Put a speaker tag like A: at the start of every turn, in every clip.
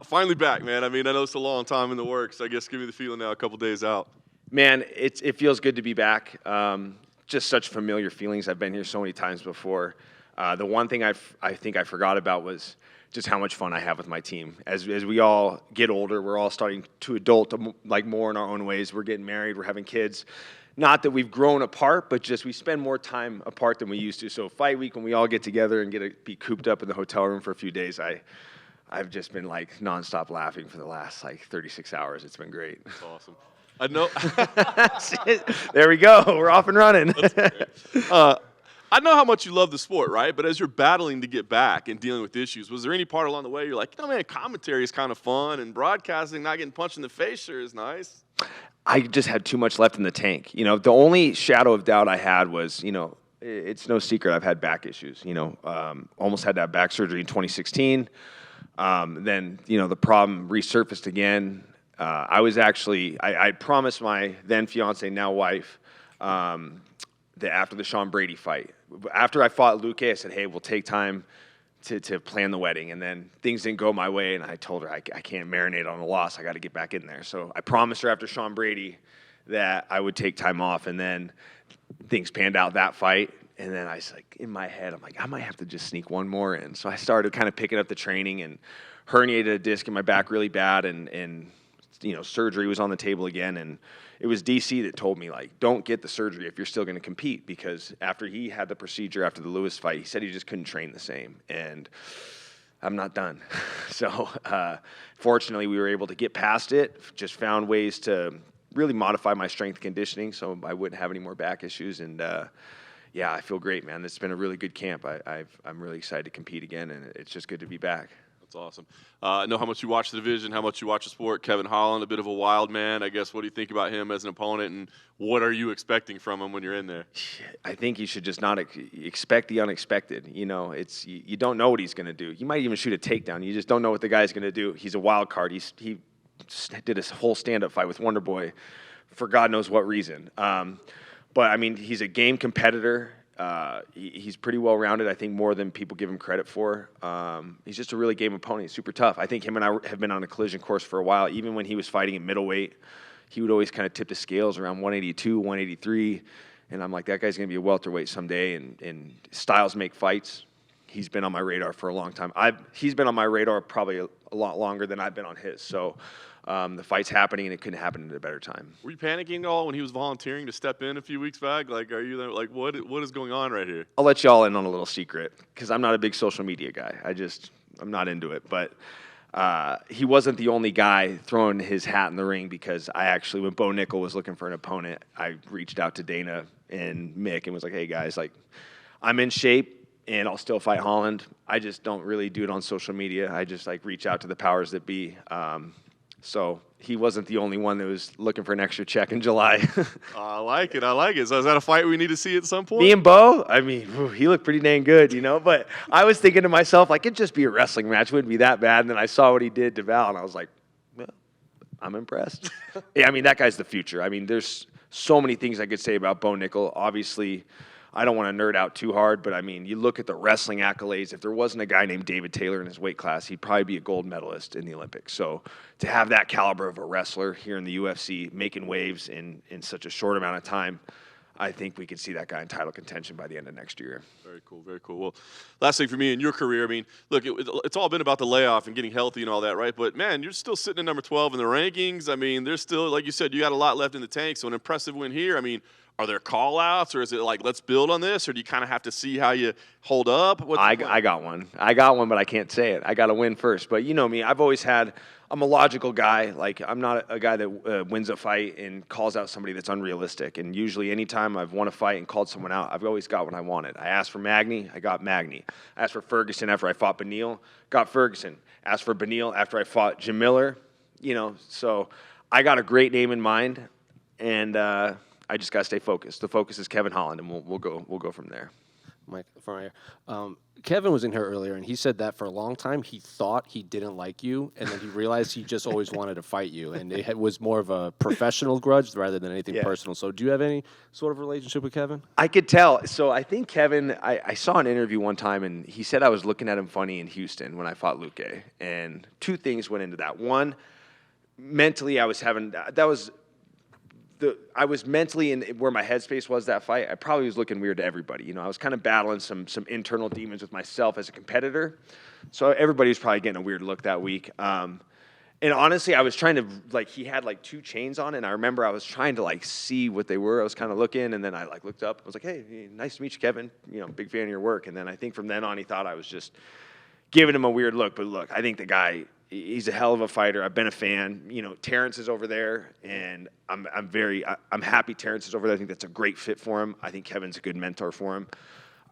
A: Finally back, man. I mean, I know it's a long time in the works. I guess give me the feeling now, a couple days out.
B: Man, it feels good to be back. Just such familiar feelings. I've been here so many times before. The one thing I think I forgot about was just how much fun I have with my team. As we all get older, we're all starting to adult like more in our own ways. We're getting married, we're having kids. Not that we've grown apart, but just we spend more time apart than we used to. So fight week, when we all get together and be cooped up in the hotel room for a few days, I've just been like nonstop laughing for the last like 36 hours. It's been great.
A: That's awesome. I know.
B: There we go. We're off and running.
A: I know how much you love the sport, right? But as you're battling to get back and dealing with issues, was there any part along the way you're like, man, commentary is kind of fun, and broadcasting, not getting punched in the face sure is nice?
B: I just had too much left in the tank. The only shadow of doubt I had was, it's no secret I've had back issues. Almost had that back surgery in 2016. Then, the problem resurfaced again. I promised my then fiance, now wife, that after the Sean Brady fight, after I fought Luque, I said, hey, we'll take time to plan the wedding. And then things didn't go my way, and I told her I can't marinate on a loss. I got to get back in there. So I promised her after Sean Brady that I would take time off, and then things panned out that fight. And then I was like, in my head, I'm like, I might have to just sneak one more in. So I started kind of picking up the training, and herniated a disc in my back really bad, and surgery was on the table again. And it was DC that told me, like, don't get the surgery if you're still going to compete, because after he had the procedure after the Lewis fight, he said he just couldn't train the same. And I'm not done. So fortunately, we were able to get past it, just found ways to really modify my strength conditioning so I wouldn't have any more back issues. And yeah, I feel great, man. It's been a really good camp. I'm really excited to compete again, and it's just good to be back.
A: That's awesome. I know how much you watch the division, how much you watch the sport. Kevin Holland, a bit of a wild man. I guess, what do you think about him as an opponent, and what are you expecting from him when you're in there?
B: I think you should just not expect the unexpected. You don't know what he's going to do. You might even shoot a takedown. You just don't know what the guy's going to do. He's a wild card. He did a whole stand-up fight with Wonder Boy for God knows what reason. But, I mean, he's a game competitor. He's pretty well-rounded, I think, more than people give him credit for. He's just a really game opponent. He's super tough. I think him and I have been on a collision course for a while. Even when he was fighting at middleweight, he would always kind of tip the scales around 182, 183. And I'm like, that guy's going to be a welterweight someday. And styles make fights. He's been on my radar for a long time. He's been on my radar probably a lot longer than I've been on his. So the fight's happening, and it couldn't happen at a better time.
A: Were you panicking at all when he was volunteering to step in a few weeks back? Like, are you like, what is going on right here?
B: I'll let y'all in on a little secret, because I'm not a big social media guy. I'm not into it. But he wasn't the only guy throwing his hat in the ring, because when Bo Nickal was looking for an opponent, I reached out to Dana and Mick and was like, hey, guys, like, I'm in shape, and I'll still fight Holland. I just don't really do it on social media. I just reach out to the powers that be. So he wasn't the only one that was looking for an extra check in July.
A: I like it. So is that a fight we need to see at some point?
B: Me and Bo, I mean, he looked pretty dang good, But I was thinking to myself, like, it'd just be a wrestling match. It wouldn't be that bad. And then I saw what he did to Val, and I was like, well, I'm impressed. Yeah, I mean, that guy's the future. I mean, there's so many things I could say about Bo Nickal. Obviously, I don't want to nerd out too hard, but I mean, you look at the wrestling accolades. If there wasn't a guy named David Taylor in his weight class, he'd probably be a gold medalist in the Olympics. So to have that caliber of a wrestler here in the UFC making waves in such a short amount of time, I think we could see that guy in title contention by the end of next year.
A: Very cool, very cool. Well, last thing for me in your career, I mean, look, it's all been about the layoff and getting healthy and all that, right? But, man, you're still sitting at number 12 in the rankings. I mean, there's still, like you said, you got a lot left in the tank, so an impressive win here. I mean, are there call-outs, or is it like, let's build on this, or do you kind of have to see how you hold up?
B: I got one. But I can't say it. I got to win first. But you know me. I'm a logical guy. Like, I'm not a guy that wins a fight and calls out somebody that's unrealistic. And usually anytime I've won a fight and called someone out, I've always got what I wanted. I asked for Magny, I got Magny. I asked for Ferguson after I fought Beneil, got Ferguson. Asked for Beneil after I fought Jim Miller. So I got a great name in mind, and I just got to stay focused. The focus is Kevin Holland, and we'll go from there.
C: Mike, from right here. Kevin was in here earlier, and he said that for a long time he thought he didn't like you, and then he realized he just always wanted to fight you, and was more of a professional grudge rather than anything
B: Yeah.
C: personal. So, do you have any sort of relationship with Kevin?
B: I could tell. So I think Kevin, I saw an interview one time, and he said I was looking at him funny in Houston when I fought Luque. And two things went into that. One, mentally, I was mentally in where my headspace was that fight. I probably was looking weird to everybody. You know, I was kind of battling some internal demons with myself as a competitor. So everybody was probably getting a weird look that week. And honestly, I was trying to, like, he had like 2 chains on, and I remember I was trying to like see what they were. I was kind of looking, and then I like looked up. I was like, hey, nice to meet you, Kevin. You know, big fan of your work. And then I think from then on, he thought I was just giving him a weird look. But look, I think the guy, he's a hell of a fighter. I've been a fan. You know, Terrence is over there, and I'm happy Terrence is over there. I think that's a great fit for him. I think Kevin's a good mentor for him.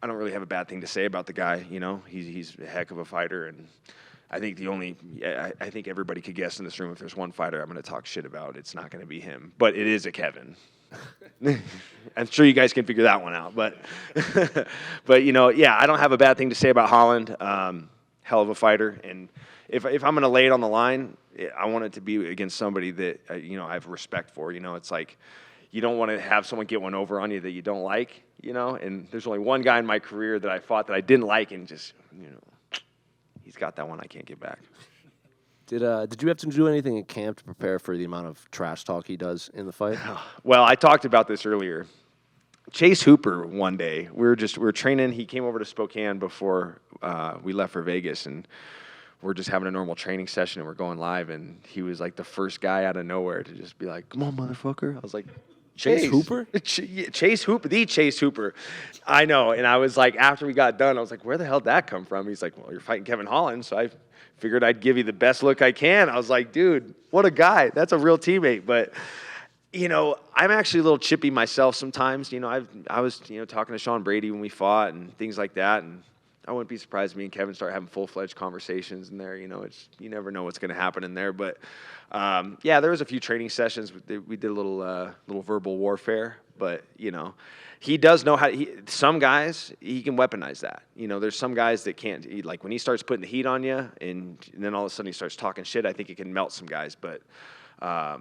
B: I don't really have a bad thing to say about the guy. You know, he's a heck of a fighter, and I think I think everybody could guess in this room if there's one fighter I'm going to talk shit about, it's not going to be him. But it is a Kevin. I'm sure you guys can figure that one out. But, you know, yeah, I don't have a bad thing to say about Holland. Hell of a fighter. And if I'm going to lay it on the line, I want it to be against somebody that, you know, I have respect for. You know, it's like you don't want to have someone get one over on you that you don't like, you know. And there's only one guy in my career that I fought that I didn't like, and just, you know, he's got that one I can't get back.
C: Did you have to do anything in camp to prepare for the amount of trash talk he does in the fight?
B: Well, I talked about this earlier. Chase Hooper one day, we were training. He came over to Spokane before we left for Vegas, and we're just having a normal training session, and we're going live, and he was like the first guy out of nowhere to just be like, "Come on, motherfucker." I was like,
C: Chase Hooper?
B: Chase Hooper, the Chase Hooper. I know. And I was like, after we got done, I was like, where the hell did that come from? He's like, well, you're fighting Kevin Holland, so I figured I'd give you the best look I can. I was like, dude, what a guy. That's a real teammate. But, you know, I'm actually a little chippy myself sometimes. You know, I was, you know, talking to Sean Brady when we fought and things like that, and I wouldn't be surprised if me and Kevin start having full-fledged conversations in there. You know, you never know what's going to happen in there. But, yeah, there was a few training sessions. We did a little verbal warfare. But, you know, he does know how – some guys, he can weaponize that. You know, there's some guys that can't – like when he starts putting the heat on you and then all of a sudden he starts talking shit, I think it can melt some guys. But I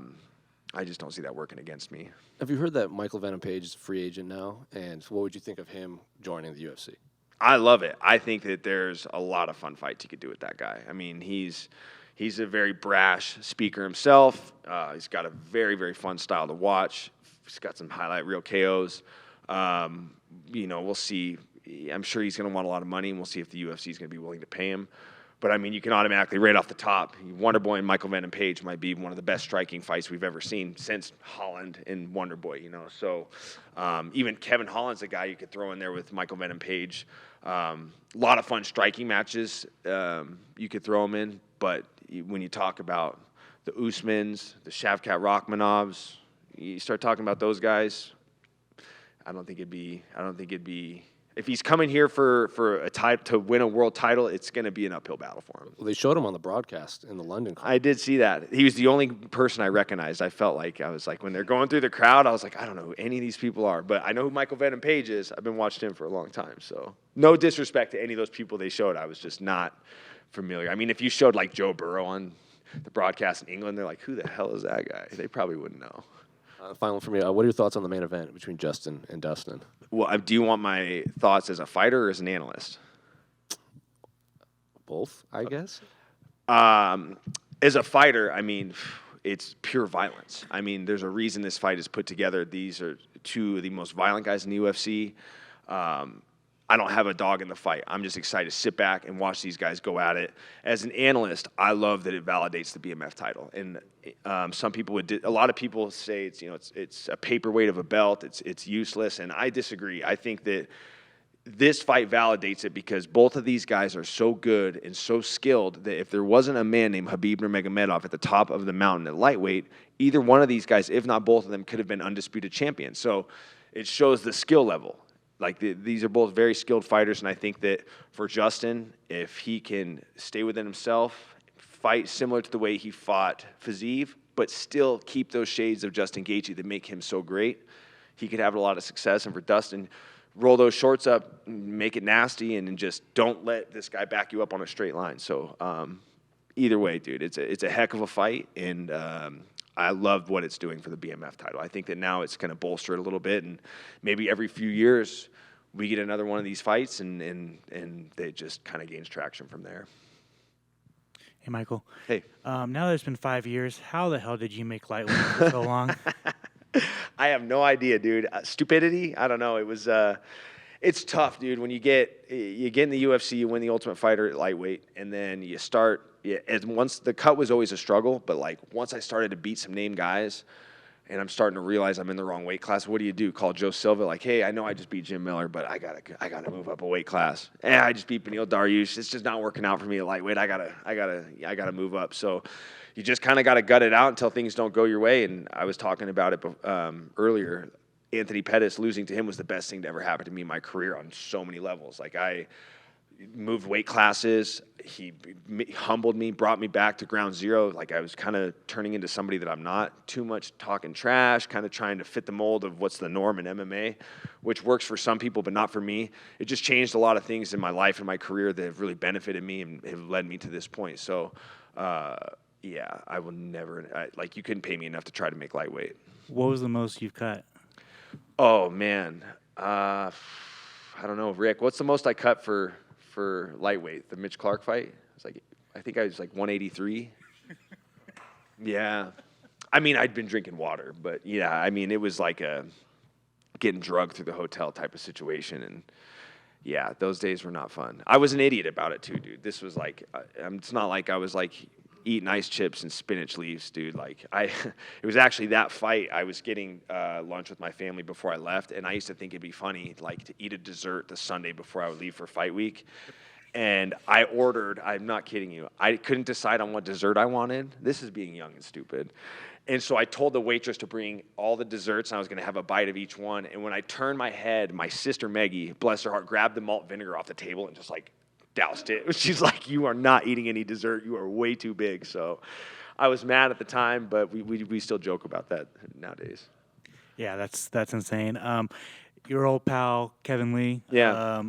B: just don't see that working against me.
C: Have you heard that Michael Venom Page is a free agent now? And what would you think of him joining the UFC?
B: I love it. I think that there's a lot of fun fights you could do with that guy. I mean, he's a very brash speaker himself. He's got a very, very fun style to watch. He's got some highlight reel KOs. You know, we'll see. I'm sure he's going to want a lot of money, and we'll see if the UFC is going to be willing to pay him. But, I mean, you can automatically, right off the top, Wonderboy and Michael Venom Page might be one of the best striking fights we've ever seen since Holland and Wonderboy, you know. So even Kevin Holland's a guy you could throw in there with Michael Venom Page. A lot of fun striking matches you could throw them in. But when you talk about the Usmans, the Shavkat Rachmanovs, you start talking about those guys, I don't think it'd be if he's coming here for a title to win a world title, it's going to be an uphill battle for him.
C: Well, they showed him on the broadcast in the London card.
B: I did see that. He was the only person I recognized. I was like, when they're going through the crowd, I was like, I don't know who any of these people are, but I know who Michael Venom Page is. I've been watching him for a long time. So no disrespect to any of those people they showed. I was just not familiar. I mean, if you showed like Joe Burrow on the broadcast in England, they're like, who the hell is that guy? They probably wouldn't know.
C: Final for me. What are your thoughts on the main event between Justin and Dustin?
B: Well, do you want my thoughts as a fighter or as an analyst?
C: Both, I guess.
B: As a fighter, I mean, it's pure violence. I mean, there's a reason this fight is put together. These are two of the most violent guys in the UFC. I don't have a dog in the fight. I'm just excited to sit back and watch these guys go at it. As an analyst, I love that it validates the BMF title. And a lot of people say it's a paperweight of a belt. It's useless, and I disagree. I think that this fight validates it because both of these guys are so good and so skilled that if there wasn't a man named Khabib Nurmagomedov at the top of the mountain at lightweight, either one of these guys, if not both of them, could have been undisputed champions. So it shows the skill level. Like these are both very skilled fighters, and I think that for Justin, if he can stay within himself, fight similar to the way he fought Fiziev, but still keep those shades of Justin Gaethje that make him so great, he could have a lot of success. And for Dustin, roll those shorts up, make it nasty, and then just don't let this guy back you up on a straight line. So either way, dude, it's a heck of a fight, and I love what it's doing for the BMF title. I think that now it's going to bolster it a little bit, and maybe every few years we get another one of these fights, and it just kind of gains traction from there.
D: Hey, Michael.
B: Hey.
D: Now that it's been 5 years, how the hell did you make lightweight for so long?
B: I have no idea, dude. Stupidity? I don't know. It was. It's tough, dude. When you get in the UFC, you win the Ultimate Fighter at lightweight, and then you start. Yeah, once the cut was always a struggle, but like once I started to beat some name guys, and I'm starting to realize I'm in the wrong weight class. What do? Call Joe Silva, like, hey, I know I just beat Jim Miller, but I gotta move up a weight class. I just beat Beneil Dariush. It's just not working out for me at lightweight. I gotta move up. So you just kind of got to gut it out until things don't go your way. And I was talking about it earlier. Anthony Pettis, losing to him was the best thing to ever happen to me in my career on so many levels. Like, I moved weight classes. He humbled me, brought me back to ground zero. Like, I was kind of turning into somebody that I'm not. Too much talking trash, kind of trying to fit the mold of what's the norm in MMA, which works for some people, but not for me. It just changed a lot of things in my life and my career that have really benefited me and have led me to this point. So, yeah, I will never, you couldn't pay me enough to try to make lightweight.
D: What was the most you've cut?
B: Oh, man. I don't know, Rick. What's the most I cut for lightweight? The Mitch Clark fight? I think I was like 183. Yeah. I mean, I'd been drinking water, but yeah, I mean, it was like a getting drugged through the hotel type of situation. And yeah, those days were not fun. I was an idiot about it too, dude. This was like, it's not like I was like eating ice chips and spinach leaves, dude. Like, it was actually that fight. I was getting lunch with my family before I left, and I used to think it'd be funny, like, to eat a dessert the Sunday before I would leave for fight week. And I ordered, I'm not kidding you, I couldn't decide on what dessert I wanted. This is being young and stupid. And so I told the waitress to bring all the desserts, and I was going to have a bite of each one. And when I turned my head, my sister Maggie, bless her heart, grabbed the malt vinegar off the table and just like doused it. She's like, you are not eating any dessert. You are way too big. So I was mad at the time, but we still joke about that nowadays.
D: Yeah, that's insane. Your old pal, Kevin Lee.
B: Yeah.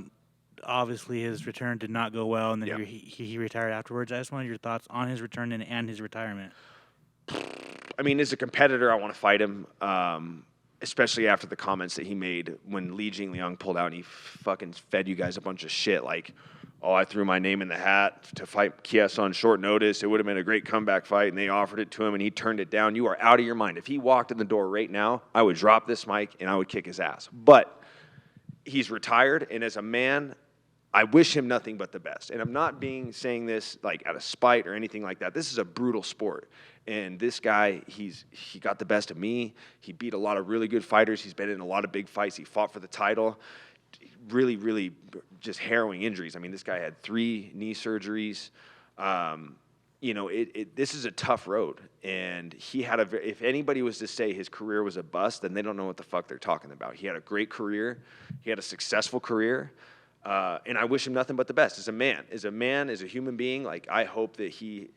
D: Obviously, his return did not go well, and then
B: Yeah.
D: he retired afterwards. I just wanted your thoughts on his return and his retirement.
B: I mean, as a competitor, I want to fight him, especially after the comments that he made when Li Jingliang pulled out and he fucking fed you guys a bunch of shit. Like, oh, I threw my name in the hat to fight Chiesa on short notice. It would have been a great comeback fight, and they offered it to him, and he turned it down. You are out of your mind. If he walked in the door right now, I would drop this mic, and I would kick his ass. But he's retired, and as a man, I wish him nothing but the best. And I'm not saying this like out of spite or anything like that. This is a brutal sport. And this guy, he got the best of me. He beat a lot of really good fighters. He's been in a lot of big fights. He fought for the title. Really, really just harrowing injuries. I mean, this guy had 3 knee surgeries. This is a tough road. And he had if anybody was to say his career was a bust, then they don't know what the fuck they're talking about. He had a great career. He had a successful career. And I wish him nothing but the best. As a man, as a human being, like, I hope that he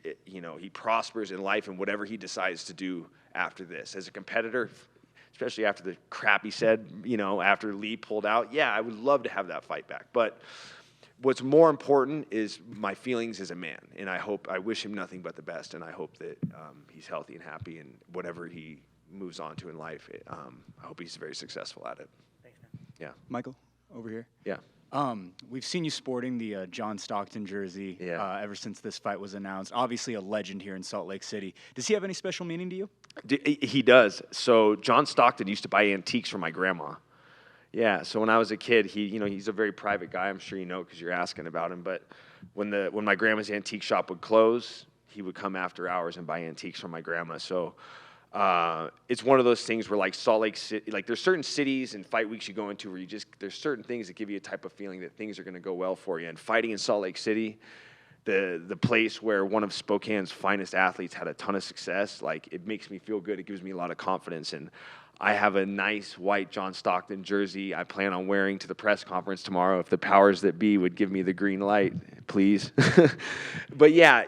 B: prospers in life and whatever he decides to do after this. As a competitor, especially after the crap he said, after Lee pulled out, yeah, I would love to have that fight back. But what's more important is my feelings as a man. And I wish him nothing but the best. And I hope that he's healthy and happy, and whatever he moves on to in life, I hope he's very successful at it.
D: Thanks, man.
B: Yeah.
E: Michael, over here.
B: Yeah.
E: We've seen you sporting the John Stockton jersey ever since this fight was announced. Obviously a legend here in Salt Lake City. Does he have any special meaning to you?
B: He does. So John Stockton used to buy antiques for my grandma. Yeah, so when I was a kid, he's a very private guy. I'm sure you know because you're asking about him. But when my grandma's antique shop would close, he would come after hours and buy antiques from my grandma. So it's one of those things where, like, Salt Lake City, like, there's certain cities and fight weeks you go into where there's certain things that give you a type of feeling that things are going to go well for you. And fighting in Salt Lake City, the place where one of Spokane's finest athletes had a ton of success, like, it makes me feel good. It gives me a lot of confidence. And I have a nice white John Stockton jersey I plan on wearing to the press conference tomorrow if the powers that be would give me the green light, please. But yeah,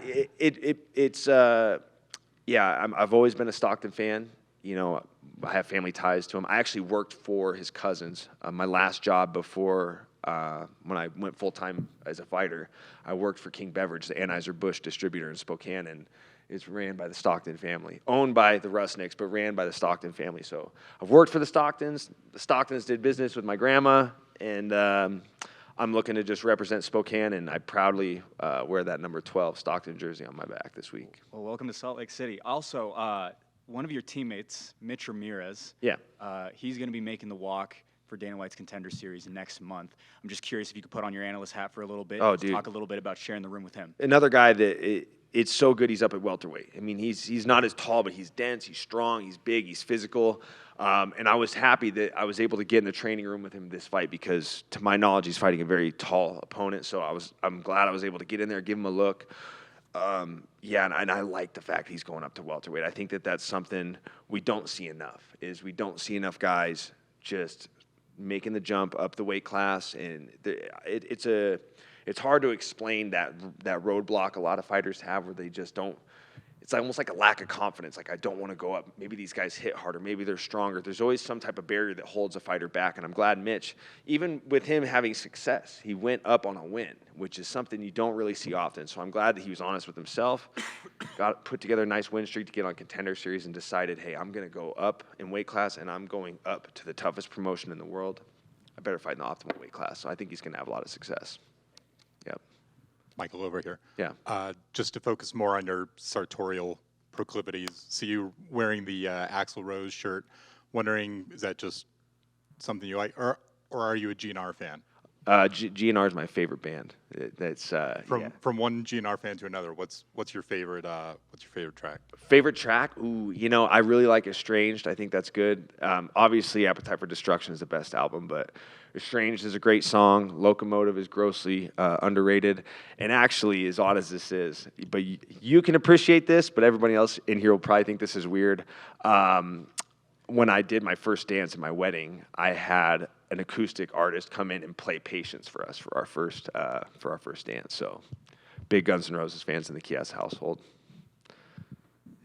B: I've always been a Stockton fan. you know, I have family ties to him. I actually worked for his cousins. My last job before when I went full-time as a fighter, I worked for King Beverage, the Anheuser-Busch distributor in Spokane, and it's ran by the Stockton family. Owned by the Rusnicks, but ran by the Stockton family. So I've worked for the Stocktons. The Stocktons did business with my grandma, and I'm looking to just represent Spokane, and I proudly wear that number 12 Stockton jersey on my back this week.
E: Well, welcome to Salt Lake City. Also, one of your teammates, Mitch Ramirez,
B: Yeah.
E: He's going to be making the walk for Dana White's Contender Series next month. I'm just curious if you could put on your analyst hat for a little bit.
B: Oh, dude.
E: Talk a little bit about sharing the room with him.
B: Another guy that it's so good he's up at welterweight. I mean, he's not as tall, but he's dense, he's strong, he's big, he's physical. And I was happy that I was able to get in the training room with him this fight because, to my knowledge, he's fighting a very tall opponent. So I'm glad I was able to get in there, give him a look. Yeah, and I like the fact he's going up to welterweight. I think that's something we don't see enough, is we don't see enough guys just making the jump up the weight class. And it's hard to explain that roadblock a lot of fighters have where they just don't. It's almost like a lack of confidence. Like, I don't want to go up. Maybe these guys hit harder. Maybe they're stronger. There's always some type of barrier that holds a fighter back. And I'm glad Mitch, even with him having success, he went up on a win, which is something you don't really see often. So I'm glad that he was honest with himself, put together a nice win streak to get on Contender Series, and decided, hey, I'm going to go up in weight class, and I'm going up to the toughest promotion in the world. I better fight in the optimal weight class. So I think he's going to have a lot of success. Yep.
F: Michael over here.
B: Yeah.
F: Just to focus more on your sartorial proclivities, see you wearing the Axl Rose shirt. Wondering, is that just something you like, or are you a GNR fan?
B: GNR is my favorite band.
F: From one GNR fan to another. What's your favorite track?
B: Favorite track? Ooh, I really like Estranged. I think that's good. Obviously, Appetite for Destruction is the best album, but Estranged is a great song. Locomotive is grossly underrated. And actually, as odd as this is, but you can appreciate this, but everybody else in here will probably think this is weird. When I did my first dance at my wedding, I had an acoustic artist come in and play Patience for us for our first dance. So, big Guns N' Roses fans in the Chiesa household.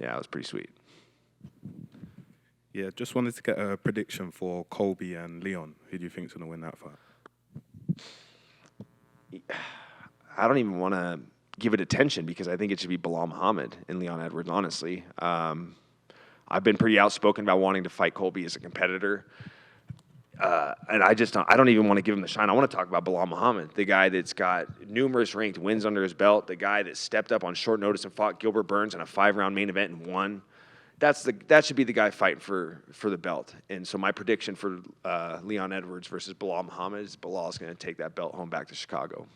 B: Yeah, it was pretty sweet.
G: Yeah, just wanted to get a prediction for Colby and Leon. Who do you think's going to win that fight?
B: I don't even want to give it attention because I think it should be Bilal Muhammad and Leon Edwards, honestly. I've been pretty outspoken about wanting to fight Colby as a competitor. And I don't even want to give him the shine. I want to talk about Bilal Muhammad, the guy that's got numerous ranked wins under his belt, the guy that stepped up on short notice and fought Gilbert Burns in a 5-round main event and won. That should be the guy fighting for the belt. And so my prediction for Leon Edwards versus Bilal Muhammad is Bilal's going to take that belt home back to Chicago.